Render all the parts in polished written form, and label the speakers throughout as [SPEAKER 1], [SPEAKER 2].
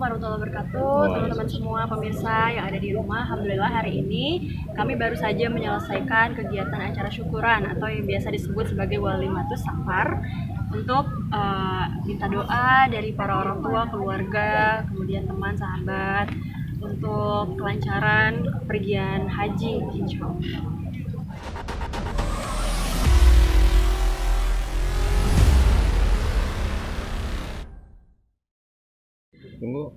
[SPEAKER 1] warahmatullahi wabarakatuh, teman-teman semua pemirsa yang ada di rumah. Alhamdulillah hari ini kami baru saja menyelesaikan kegiatan acara syukuran atau yang biasa disebut sebagai Walimatus Safar untuk minta doa dari para orang tua, keluarga, kemudian teman, sahabat untuk kelancaran pergian haji insya Allah.
[SPEAKER 2] Tunggu.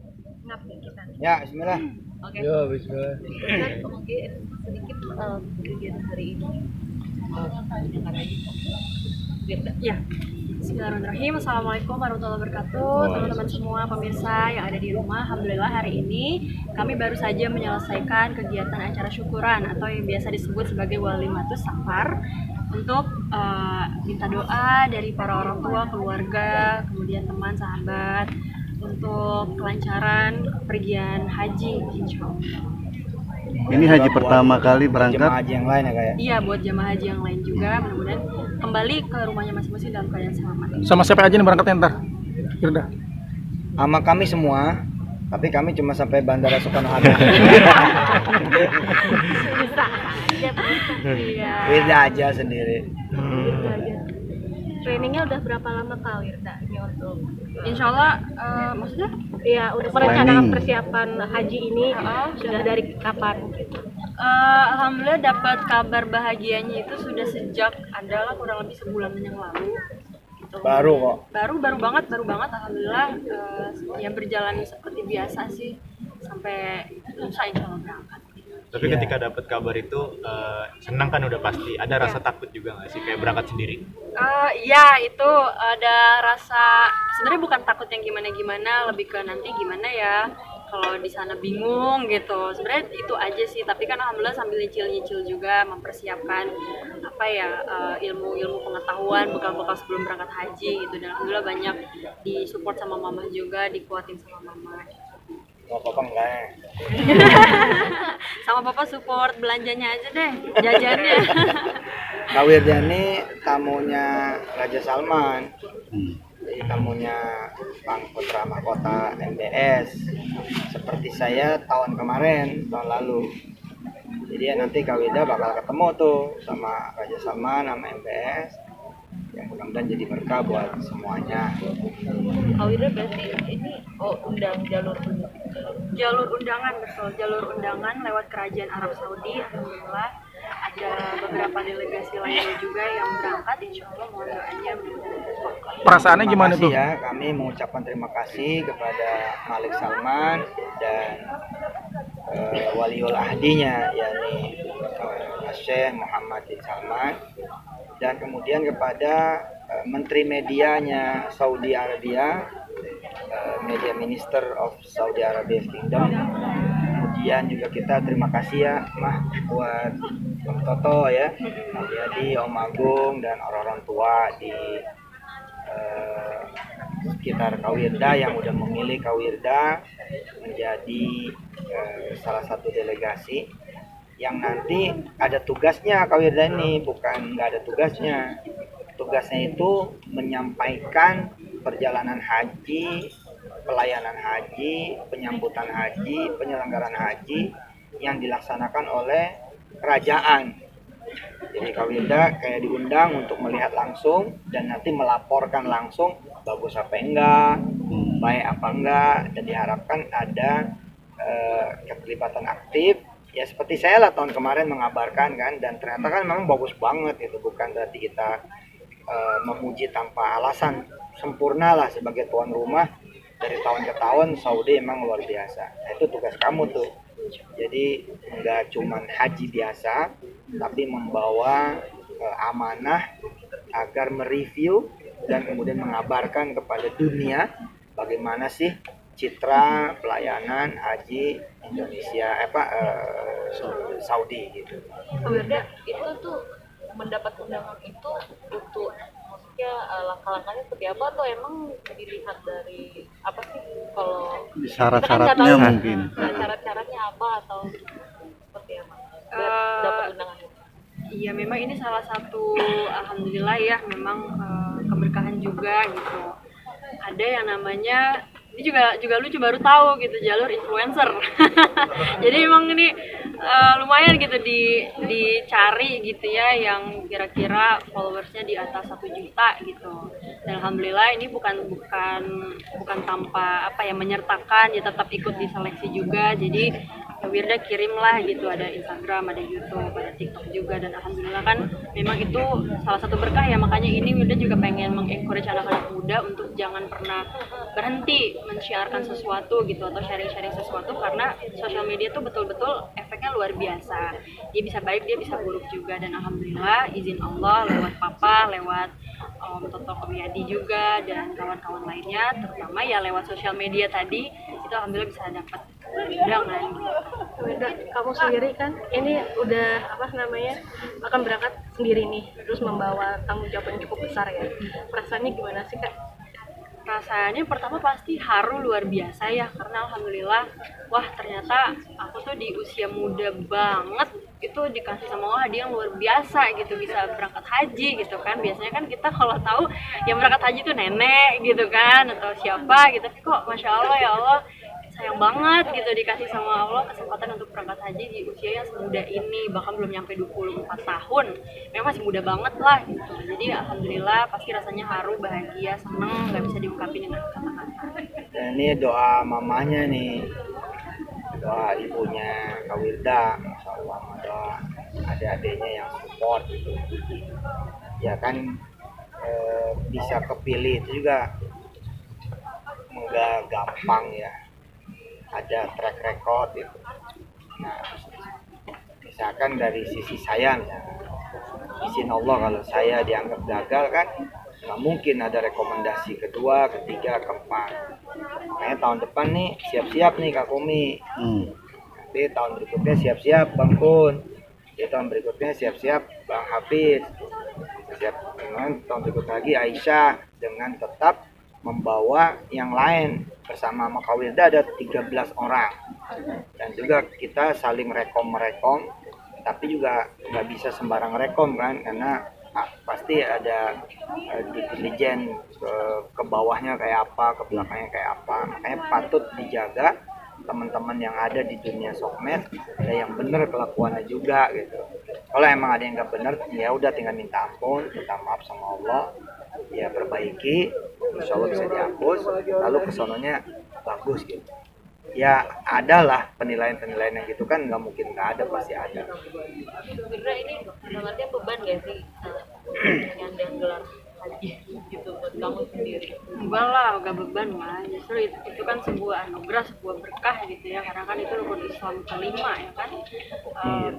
[SPEAKER 3] Ya, bismillah.
[SPEAKER 1] Oke.
[SPEAKER 2] Ya, bismillah.
[SPEAKER 4] Mungkin sedikit kegiatan hari ini.
[SPEAKER 1] Ya. Bismillahirrahmanirrahim. Assalamualaikum warahmatullahi wabarakatuh, teman-teman semua pemirsa yang ada di rumah. Alhamdulillah hari ini kami baru saja menyelesaikan kegiatan acara syukuran atau yang biasa disebut sebagai Walimatus Safar untuk minta doa dari para orang tua, keluarga, kemudian teman, sahabat untuk kelancaran pergian haji insya Allah.
[SPEAKER 2] Ini haji pertama kali berangkat.
[SPEAKER 3] Jemaah haji yang lain ya kayak.
[SPEAKER 1] Iya, buat jamaah haji yang lain juga mudah-mudahan kembali ke rumahnya masing-masing dalam keadaan selamat.
[SPEAKER 5] Sama siapa aja nih berangkatnya ntar? Firda.
[SPEAKER 3] Sama kami semua, tapi kami cuma sampai Bandara Soekarno Hatta.
[SPEAKER 1] Iya.
[SPEAKER 3] Wirda aja sendiri.
[SPEAKER 4] Trainingnya udah berapa lama Kak Wirda ini untuk?
[SPEAKER 1] Insya Allah, maksudnya?
[SPEAKER 4] Iya, udah merencanakan persiapan haji ini sudah dari kapan?
[SPEAKER 1] Alhamdulillah dapat kabar bahagianya itu sudah sejak adalah kurang lebih sebulan yang lalu. Gitu.
[SPEAKER 3] Baru kok.
[SPEAKER 1] Baru banget. Alhamdulillah ya berjalan seperti biasa sih sampai lusa insya Allah berangkat.
[SPEAKER 6] Tapi ketika dapat kabar itu senang kan udah pasti. Ada rasa takut juga nggak sih kayak berangkat sendiri?
[SPEAKER 1] Iya itu ada rasa sebenarnya bukan takut yang gimana, lebih ke nanti gimana ya kalau di sana bingung gitu. Sebenarnya itu aja sih. Tapi kan alhamdulillah sambil nyicil juga mempersiapkan apa ya ilmu pengetahuan bekal sebelum berangkat haji gitu. Dan alhamdulillah banyak disupport sama mama juga, dikuatin sama mama.
[SPEAKER 3] Mau papa enggak ya?
[SPEAKER 1] Sama papa support belanjanya aja deh, jajannya.
[SPEAKER 3] Kak Wirda ini tamunya Raja Salman. Jadi tamunya Bang Putra Mahkota MBS. Seperti saya tahun lalu. Jadi ya nanti Kak Wirda bakal ketemu tuh sama Raja Salman, sama MBS. Yang mudah-mudahan jadi berkah buat semuanya.
[SPEAKER 4] Kak Wirda berarti ini undang
[SPEAKER 1] Jalur undangan, betul, jalur undangan lewat Kerajaan Arab Saudi. Alhamdulillah ada beberapa delegasi lainnya juga yang berangkat, insya Allah mohon doanya.
[SPEAKER 5] Perasaannya gimana tuh?
[SPEAKER 3] Ya, kami mengucapkan terima kasih kepada Malik Salman dan waliul ahdinya, yakni Syekh Muhammad bin Salman, dan kemudian kepada Menteri Medianya Saudi Arabia, Media Minister of Saudi Arabia Kingdom. Kemudian juga kita terima kasih ya Mah buat Om Toto ya, Om Yadi, Om Agung, dan orang-orang tua di sekitar Kak Wirda yang udah memilih Kak Wirda menjadi salah satu delegasi yang nanti ada tugasnya. Kak Wirda ini bukan nggak ada tugasnya. Tugasnya itu menyampaikan perjalanan haji, pelayanan haji, penyambutan haji, penyelenggaraan haji yang dilaksanakan oleh kerajaan. Jadi Kak Wirda kayak diundang untuk melihat langsung dan nanti melaporkan langsung bagus apa enggak, baik apa enggak, dan diharapkan ada keterlibatan aktif. Ya seperti saya lah tahun kemarin mengabarkan kan, dan ternyata kan memang bagus banget itu, bukan berarti kita memuji tanpa alasan. Sempurna lah sebagai tuan rumah, dari tahun ke tahun Saudi emang luar biasa. Nah, itu tugas kamu tuh. Jadi nggak cuman haji biasa, tapi membawa amanah agar mereview dan kemudian mengabarkan kepada dunia bagaimana sih citra pelayanan haji Indonesia Saudi gitu.
[SPEAKER 4] Wirda itu tuh mendapat undangan itu untuk maksudnya langkah-langkahnya seperti apa, atau emang dilihat dari apa sih kalau
[SPEAKER 2] Syarat-syaratnya mungkin.
[SPEAKER 4] syarat-syaratnya apa atau seperti apa dapat undangan itu?
[SPEAKER 1] Iya memang ini salah satu alhamdulillah ya memang keberkahan juga gitu. Ada yang namanya ini juga lucu, baru tahu gitu jalur influencer. Jadi emang ini lumayan gitu dicari gitu ya, yang kira-kira followersnya di atas 1 juta gitu. Dan alhamdulillah ini bukan tanpa apa ya, menyertakan, ya tetap ikut di seleksi juga. Jadi Wirda kirim lah gitu, ada Instagram, ada YouTube, ada TikTok juga, dan alhamdulillah kan memang itu salah satu berkah ya. Makanya ini Wirda juga pengen mengencourage anak-anak muda untuk jangan pernah berhenti men-syiarkan sesuatu gitu, atau sharing-sharing sesuatu, karena sosial media tuh betul-betul efeknya luar biasa. Dia bisa baik, dia bisa buruk juga, dan alhamdulillah izin Allah lewat papa, lewat Toto Komiyadi juga, dan kawan-kawan lainnya, terutama ya lewat sosial media tadi, itu alhamdulillah bisa dapat undangan.
[SPEAKER 7] Wirda, kamu sendiri kan ini udah akan berangkat sendiri nih, terus membawa tanggung jawab yang cukup besar ya. Perasaannya gimana sih Kak?
[SPEAKER 1] Rasanya pertama pasti haru luar biasa ya, karena alhamdulillah, wah ternyata aku tuh di usia muda banget itu dikasih sama Allah hadiah yang luar biasa gitu, bisa berangkat haji gitu kan. Biasanya kan kita kalau tahu yang berangkat haji tuh nenek gitu kan, atau siapa gitu, tapi kok Masya Allah ya Allah, sayang banget gitu dikasih sama Allah kesempatan untuk berangkat haji di usia yang semuda ini, bahkan belum nyampe 24 tahun, memang masih muda banget lah gitu. Jadi alhamdulillah pasti rasanya haru, bahagia, seneng, nggak bisa diungkapin dengan kata-kata.
[SPEAKER 3] Dan ini doa mamanya nih, doa ibunya Kak Wirda, Masya Allah, doa adik-adiknya yang support gitu. Ya kan bisa kepilih itu juga nggak gampang ya, ada track record itu. Nah, misalkan dari sisi saya, izin Allah kalau saya dianggap gagal kan, nggak mungkin ada rekomendasi kedua, ketiga, keempat. Makanya tahun depan nih siap-siap nih Kak Kumi. Nanti tahun berikutnya siap-siap Bang Kun. Di tahun berikutnya siap-siap Bang Hafiz. Dengan tahun berikutnya lagi Aisyah, dengan tetap membawa yang lain. Bersama Kak Wirda ada 13 orang, dan juga kita saling rekom, tapi juga nggak bisa sembarang rekom kan, karena pasti ada intelijen ke bawahnya kayak apa, ke belakangnya kayak apa. Makanya patut dijaga teman-teman yang ada di dunia sosmed, ada yang benar kelakuannya juga gitu. Kalau emang ada yang nggak benar, ya udah tinggal minta ampun, minta maaf sama Allah, ya perbaiki, insya Allah bisa dihapus, lalu kesononya bagus gitu. Ya adalah penilaian-penilaian yang gitu kan, nggak mungkin nggak ada, pasti ada.
[SPEAKER 4] Wirda, ini sebenarnya beban gak sih dengan gelar haji gitu buat kamu sendiri?
[SPEAKER 1] Enggak lah, enggak beban lah. Justru itu kan sebuah anugerah, sebuah berkah gitu ya, karena kan itu rukun Islam kelima ya kan,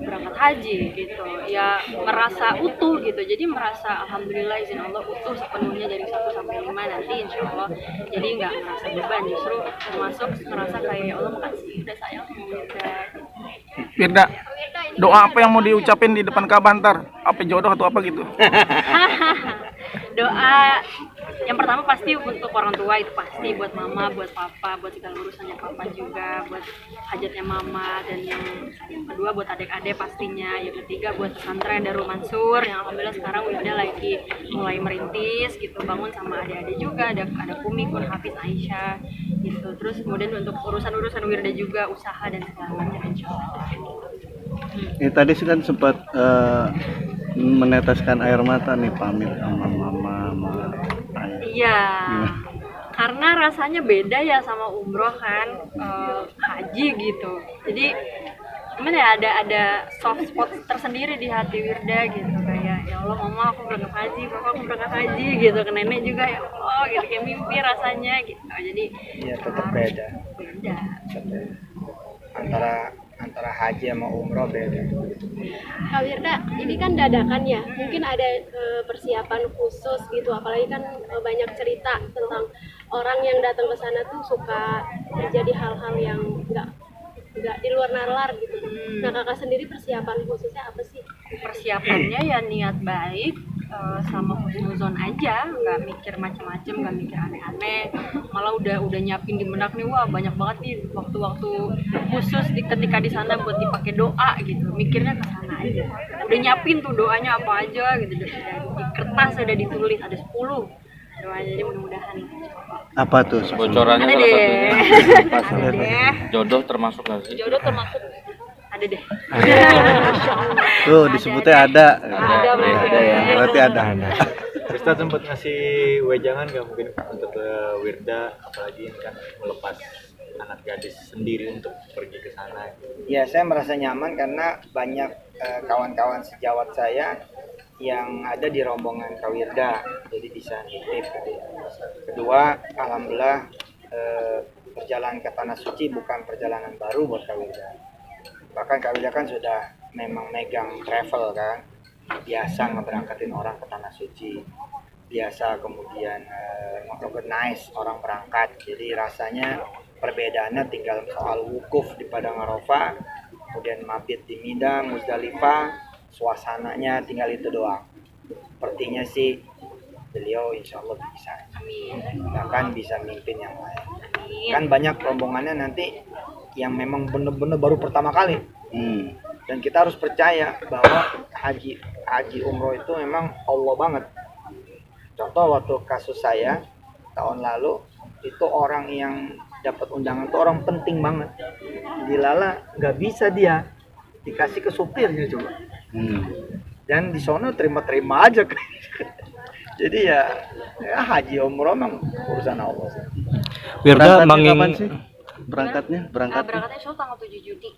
[SPEAKER 1] berangkat haji gitu ya, merasa utuh gitu. Jadi merasa alhamdulillah izin Allah utuh sepenuhnya dari 1 sampai 5 nanti insya Allah. Jadi nggak merasa beban, justru termasuk merasa kayak ya Allah makasih udah sayang sama kita.
[SPEAKER 5] Wirda, doa apa yang mau diucapin di depan Ka'bah ntar? Apa jodoh atau apa gitu?
[SPEAKER 1] Doa yang pertama pasti untuk orang tua, itu pasti buat mama, buat papa, buat segala urusannya papa juga, buat hajatnya mama, dan yang kedua buat adik-adik pastinya, yang ketiga buat pesantren Darul Mansur yang alhamdulillah sekarang Wirda lagi mulai merintis gitu, bangun sama adik-adik juga, ada Kumi, Kun, Hafiz, Aisyah gitu. Terus kemudian untuk urusan-urusan Wirda juga, usaha dan segala macam insyaallah.
[SPEAKER 2] Ini tadi sih kan sempat meneteskan air mata nih, pamit sama mama, sama ayah.
[SPEAKER 1] Iya, karena rasanya beda ya sama umroh kan, haji gitu. Jadi gimana ya, ada soft spot tersendiri di hati Wirda gitu, kayak ya Allah mama aku berangkat haji, papa aku berangkat haji gitu, ke nenek juga ya Allah gitu, kayak mimpi rasanya gitu. Jadi
[SPEAKER 3] Ya tetap beda. Antara haji sama umroh beda.
[SPEAKER 7] Kak Wirda, ini kan dadakan ya, mungkin ada persiapan khusus gitu, apalagi kan banyak cerita tentang orang yang datang ke sana tuh suka terjadi hal-hal yang nggak di luar nalar gitu. Nah kakak sendiri persiapan khususnya apa sih?
[SPEAKER 1] Persiapannya ya niat baik, sama husnuzon aja, nggak mikir macam-macam, nggak mikir aneh-aneh, malah udah nyiapin di benak nih, wah banyak banget nih waktu-waktu khusus ketika di sana buat dipakai doa gitu, mikirnya ke sana aja, udah nyiapin tuh doanya apa aja gitu, di kertas udah ditulis ada 10 Doa jadi mudah-mudahan.
[SPEAKER 2] Apa tuh?
[SPEAKER 8] Bocorannya
[SPEAKER 1] Ada
[SPEAKER 8] salah
[SPEAKER 1] deh.
[SPEAKER 8] satunya
[SPEAKER 1] Ada deh.
[SPEAKER 8] jodoh termasuk nggak sih?
[SPEAKER 4] Jodoh termasuk
[SPEAKER 1] Ada deh.
[SPEAKER 2] Tuh disebutnya ada.
[SPEAKER 4] Ada, berarti
[SPEAKER 2] Ada ya. Berarti ada.
[SPEAKER 6] Ustadz sempat ngasih wejangan nggak mungkin untuk Wirda, apalagi ini kan melepas anak gadis sendiri untuk pergi ke sana.
[SPEAKER 3] Ya, saya merasa nyaman karena banyak kawan-kawan sejawat saya yang ada di rombongan Kawirda, jadi bisa nitip. Kedua, alhamdulillah perjalanan ke Tanah Suci bukan perjalanan baru buat Kawirda. Bahkan Kawirda kan sudah memang megang travel kan, biasa ngeberangkatin orang ke Tanah Suci, biasa kemudian organize orang berangkat. Jadi rasanya perbedaannya tinggal soal wukuf di Padang Arafah, kemudian mabit di Mina, Muzdalifah, suasananya tinggal itu doang. Sepertinya sih beliau insya Allah bisa, bahkan bisa mimpin yang lain. Kan banyak rombongannya nanti yang memang benar-benar baru pertama kali. Dan kita harus percaya bahwa haji umroh itu memang Allah banget. Contoh waktu kasus saya tahun lalu itu orang yang dapat undangan itu orang penting banget. Dilala nggak bisa dia dikasih ke supirnya coba. Dan di sono terima-terima aja. Jadi ya haji umroh memang urusan Allah sih.
[SPEAKER 2] Wirda kapan sih? Berangkatnya?
[SPEAKER 1] Berangkatnya insya Allah tanggal 7 Juni.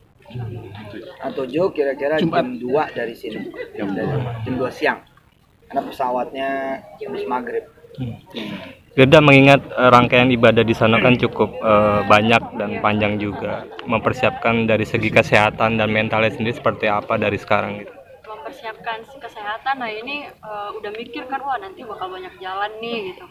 [SPEAKER 3] Atau Jo kira-kira jam 2 dari sini. Jam 2 siang. Karena pesawatnya habis maghrib.
[SPEAKER 9] Wirda mengingat rangkaian ibadah di sana kan cukup banyak dan panjang juga. Mempersiapkan dari segi kesehatan dan mentalnya sendiri seperti apa dari sekarang gitu?
[SPEAKER 1] Mempersiapkan kesehatan, nah ini udah mikir kan, wah nanti bakal banyak jalan nih gitu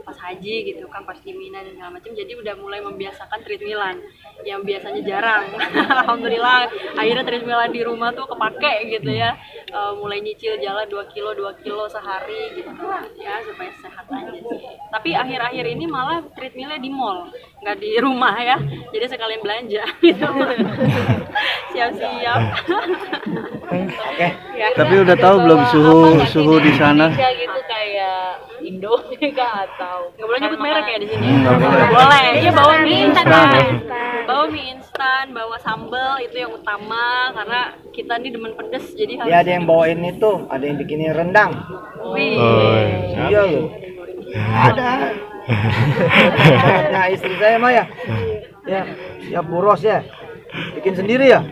[SPEAKER 1] pas haji gitu kan, pas di Mina dan segala macam. Jadi udah mulai membiasakan treadmillan yang biasanya jarang. Alhamdulillah akhirnya treadmillan di rumah tuh kepake gitu ya. Mulai nyicil jalan 2 kilo sehari gitu ya, supaya sehat aja sih. Tapi akhir-akhir ini malah treadmillnya di mall, nggak di rumah ya, jadi sekalian belanja gitu. Siap-siap.
[SPEAKER 3] Oke.
[SPEAKER 1] Ya,
[SPEAKER 2] Tapi udah tahu belum suhu di sana?
[SPEAKER 4] Indonesia gitu kayak Indomie atau
[SPEAKER 1] nggak boleh nyebut merek ya di sini.
[SPEAKER 2] Nggak boleh.
[SPEAKER 1] Boleh. Iya, bawa mie instan.
[SPEAKER 2] Instan.
[SPEAKER 1] Bawa mie instan, bawa sambal, itu yang utama karena kita nih demen pedes, jadi harus.
[SPEAKER 3] Ya ada yang bawain itu, ada yang bikinin rendang.
[SPEAKER 1] Wih.
[SPEAKER 3] Iya loh. Ada. Nah istri saya mah ya. Ya buros ya. Bikin sendiri ya.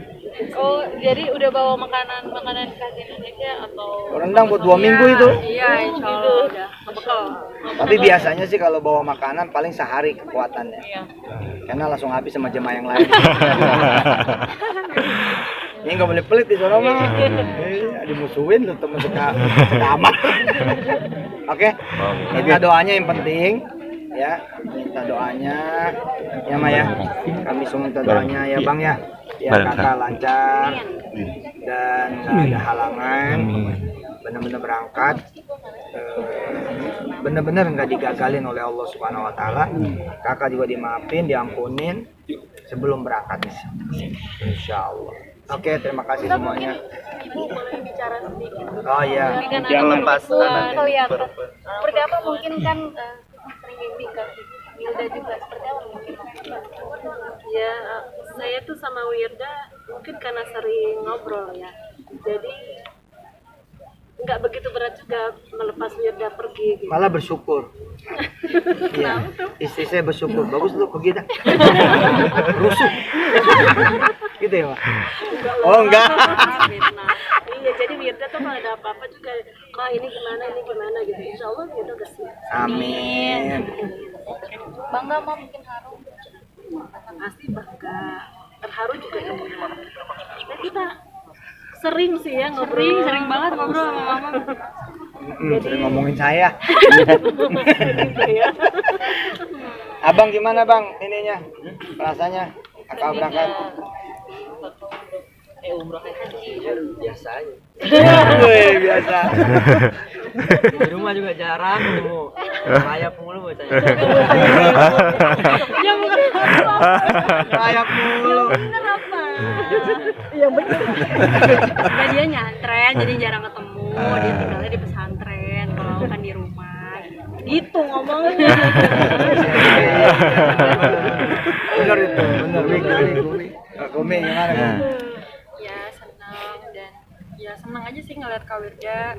[SPEAKER 4] Oh, jadi udah bawa makanan khas Indonesia atau
[SPEAKER 3] Rendang buat 2 minggu itu.
[SPEAKER 1] Iya, insya Allah udah bekal.
[SPEAKER 3] Tapi biasanya sih kalau bawa makanan paling sehari kekuatannya.
[SPEAKER 4] Iya.
[SPEAKER 3] Karena langsung habis sama jemaah yang lain. Ini nggak boleh pelit di sana mah. Dimusuhin lu temen sekamar. Oke. Minta doanya yang penting. Ya, minta doanya. Ya Maya. Kami semua minta doanya ya Bang ya. Biar kakak lancar dan nggak ada halangan. Benar-benar berangkat. Benar-benar nggak digagalin oleh Allah Subhanahu Wa Taala. Kakak juga dimaafin, diampunin sebelum berangkat. Insya Allah. Oke, terima kasih semuanya.
[SPEAKER 4] Ibu boleh bicara sedikit?
[SPEAKER 3] Oh iya.
[SPEAKER 7] Jangan
[SPEAKER 3] lepas
[SPEAKER 7] kelihatan. Seperti apa mungkin kan sering mimpi ke Wilda juga, seperti apa mungkin?
[SPEAKER 10] Ya, saya tuh sama Wirda mungkin karena sering ngobrol ya, jadi nggak begitu berat juga melepas Wirda pergi gitu.
[SPEAKER 3] Malah bersyukur. Iya. Istri saya bersyukur. Bagus lu pergi dah. Rusuh. Gitu ya, Pak? Oh, enggak.
[SPEAKER 10] Iya, jadi Wirda tuh kalau ada apa-apa juga, Ma ini gimana gitu. Insya Allah Wirda udah siap.
[SPEAKER 3] Amin.
[SPEAKER 4] Bangga mau bikin harum.
[SPEAKER 10] Pasti bangga, terharu juga ya. Nah, kita sering sih ya ngobrol,
[SPEAKER 1] Sering banget ngobrol sama mama.
[SPEAKER 3] Sering ngomongin saya. Abang gimana bang ininya? Rasanya kakak berangkat?
[SPEAKER 4] Umroh haji.
[SPEAKER 3] Biasa aja. Wih, biasa.
[SPEAKER 11] Di rumah juga jarang ketemu. Rayap mulu buat saya.
[SPEAKER 1] Ya bukan
[SPEAKER 3] Rayap mulu.
[SPEAKER 1] bener apa?
[SPEAKER 10] yang benar.
[SPEAKER 1] Ya dia nyantren, jadi jarang ketemu. Dia tinggalnya di pesantren, kalau kan di rumah. gitu ngomongnya.
[SPEAKER 3] Benar itu, benar. Gumi gimana?
[SPEAKER 1] Ya senang dan ya senang aja sih ngeliat Kak Wirda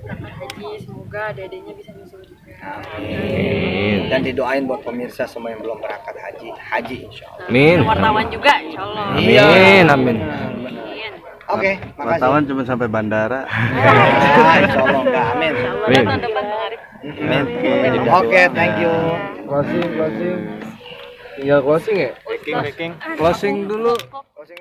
[SPEAKER 1] berangkat haji, semoga adek-adeknya bisa nyusul juga.
[SPEAKER 3] Amin. Dan didoain buat pemirsa semua yang belum berangkat haji insya Allah.
[SPEAKER 9] Amin.
[SPEAKER 1] Wartawan juga insya Allah.
[SPEAKER 9] Amin. Amin.
[SPEAKER 3] Oke, makasih.
[SPEAKER 2] Wartawan cuma sampai bandara.
[SPEAKER 3] Insya Allah enggak, amin.
[SPEAKER 9] Amin.
[SPEAKER 4] Tahun depan Bang Arif.
[SPEAKER 3] Amin. Oke, thank you.
[SPEAKER 11] Closing. Tinggal closing ya?
[SPEAKER 6] Packing.
[SPEAKER 11] Closing dulu.
[SPEAKER 3] Closing.